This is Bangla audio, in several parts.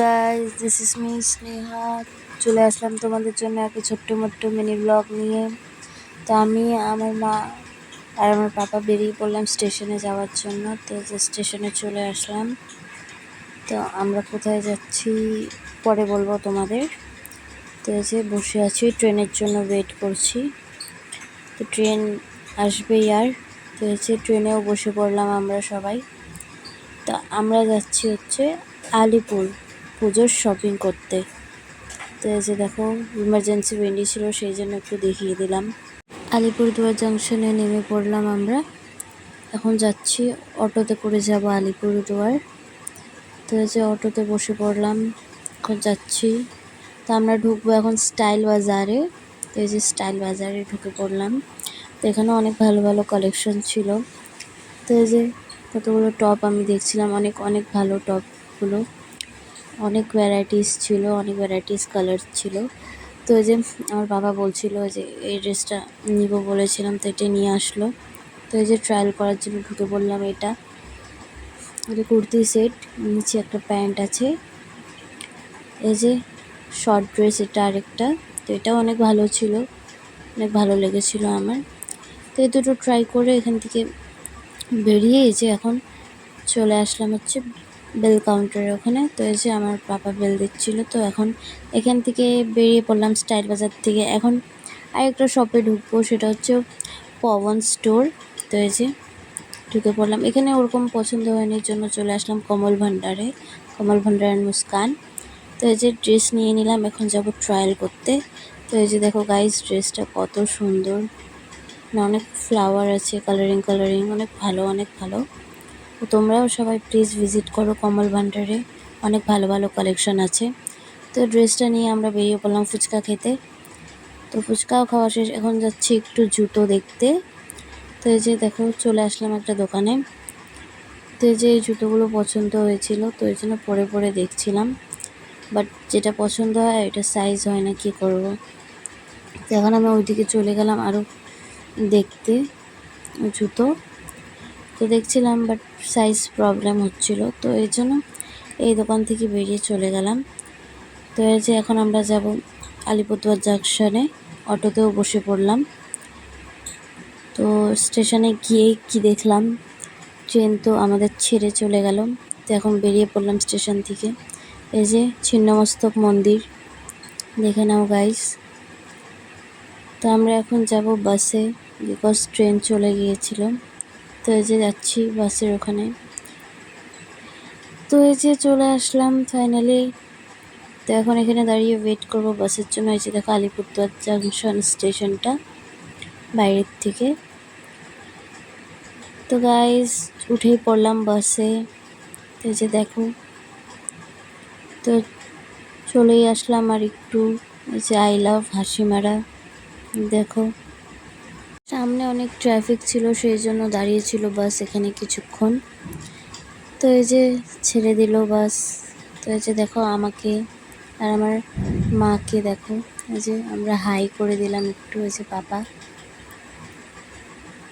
Guys, this is me Sneha. চলে আসলাম তোমাদের জন্য একটা ছোট্ট মোট্ট মিনি ব্লগ নিয়ে। তো আমি, আমার মা আর আমার পাপা বেরিয়ে পড়লাম স্টেশনে যাওয়ার জন্য। তো যে স্টেশনে চলে আসলাম। তো আমরা কোথায় যাচ্ছি পরে বলবো তোমাদের। তো যে বসে আছি, ট্রেনের জন্য ওয়েট করছি। তো ট্রেন আসবেই আর। তো ট্রেনেও বসে পড়লাম আমরা সবাই। তা আমরা যাচ্ছি হচ্ছে আলিপুর পুজোর শপিং করতে। তো এই যে দেখো, ইমার্জেন্সি ভেন্ডি ছিল, সেই জন্য একটু দেখিয়ে দিলাম। আলিপুরদুয়ার জাংশনে নেমে পড়লাম আমরা। এখন যাচ্ছি, অটোতে করে যাব আলিপুরদুয়ার। তো এই যে অটোতে বসে পড়লাম, এখন যাচ্ছি। তো আমরা ঢুকবো এখন স্টাইল বাজারে। তো এই যে স্টাইল বাজারে ঢুকে পড়লাম। তো এখানে অনেক ভালো ভালো কালেকশন ছিল। তো এই যে কতগুলো টপ আমি দেখছিলাম, অনেক অনেক ভালো টপগুলো, অনেক ভ্যারাইটিস ছিল, অনেক ভ্যারাইটিস কালার ছিল। তো এই যে আমার বাবা বলছিল যে এই ড্রেসটা নিব বলেছিলাম, তো এটা নিয়ে আসলো। তো এই যে ট্রায়াল করার জন্য ঢুকে পড়লাম। এটা কুর্তি সেট, নিচে একটা প্যান্ট আছে। এই যে শর্ট ড্রেস, এটা আরেকটা। তো এটাও অনেক ভালো ছিল, অনেক ভালো লেগেছিল আমার। তো এই দুটো ট্রাই করে এখান থেকে বেরিয়ে এই যে এখন চলে আসলাম হচ্ছে বেল কাউন্টারের ওখানে। তো এই যে আমার পাপা বেল দিচ্ছিল। তো এখন এখান থেকে বেরিয়ে পড়লাম স্টাইল বাজার থেকে। এখন আরেকটা শপে ঢুকবো, সেটা হচ্ছে পবন স্টোর। তো এই যে ঢুকে পড়লাম। এখানে ওরকম পছন্দ হয়নি, জন্য চলে আসলাম কমল ভান্ডারে, কমল ভান্ডার অ্যান্ড মুস্কান। তো এই যে ড্রেস নিয়ে নিলাম, এখন যাব ট্রায়াল করতে। তো এই যে দেখো গাইস, ড্রেসটা কত সুন্দর, অনেক ফ্লাওয়ার আছে, কালারিং কালারিং, অনেক ভালো, অনেক ভালো। তো তোমরাও সবাই প্লিজ ভিজিট করো কমল ভান্ডারে, অনেক ভালো ভালো কালেকশন আছে। তো ড্রেসটা নিয়ে আমরা বেরিয়ে পড়লাম ফুচকা খেতে। তো ফুচকাও খাওয়া শেষ, এখন যাচ্ছি একটু জুতো দেখতে। তো এই যে দেখো, চলে আসলাম একটা দোকানে। তো এই যে এই জুতোগুলো পছন্দ হয়েছিল, তো এই জন্য পরে পরে দেখছিলাম। বাট যেটা পছন্দ হয় এটা সাইজ হয় না, কি করব। তো এখন আমি ওইদিকে চলে গেলাম আরও দেখতে জুতো। তো দেখছিলাম, বাট সাইজ প্রবলেম হচ্ছিল, তো এই জন্য এই দোকান থেকে বেরিয়ে চলে গেলাম। তো এই যে এখন আমরা যাব আলিপুরদুয়ার জাংশনে, অটোতেও বসে পড়লাম। তো স্টেশনে গিয়েই কি দেখলাম, ট্রেন তো আমাদের ছেড়ে চলে গেল। তো এখন বেরিয়ে পড়লাম স্টেশন থেকে। এই যে ছিন্নমস্তক মন্দির, দেখে নাও গাইস। তো আমরা এখন যাব বাসে, বিকজ ট্রেন চলে গিয়েছিল। তো এই যে যাচ্ছি বাসের ওখানে। তো এই যে চলে আসলাম ফাইনালি। তো এখন এখানে দাঁড়িয়ে ওয়েট করব বাসের জন্য। এই যে দেখো আলিপুরদুয়ার জাংশন স্টেশনটা বাইরের থেকে। তো গাইস উঠেই পড়লাম বাসে। তো এই যে দেখো, তো চলেই আসলাম আর একটু। এই যে আই লাভ হাসিমারা, দেখো সামনে অনেক ট্রাফিক ছিল, সেই জন্য দাঁড়িয়েছিল বাস এখানে কিছুক্ষণ। তো এই যে ছেড়ে দিল বাস। তো এই যে দেখো আমাকে আর আমার মাকে দেখো, এই যে আমরা হাই করে দিলাম একটু, এই যে পাপা।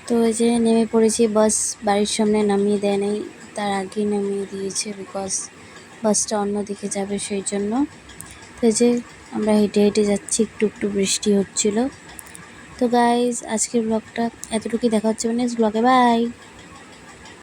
তো এই যে নেমে পড়েছি, বাস বাড়ির সামনে নামিয়ে দেয় নাই, তার আগেই নামিয়ে দিয়েছে, বিকজ বাসটা অন্যদিকে যাবে সেই জন্য। তো এই যে আমরা হেঁটে হেঁটে যাচ্ছি, একটু একটু বৃষ্টি হচ্ছিল। তো গাইজ আজকের ব্লগটা এতটুকুই, দেখা হচ্ছে নেক্সট ব্লগে, বাই।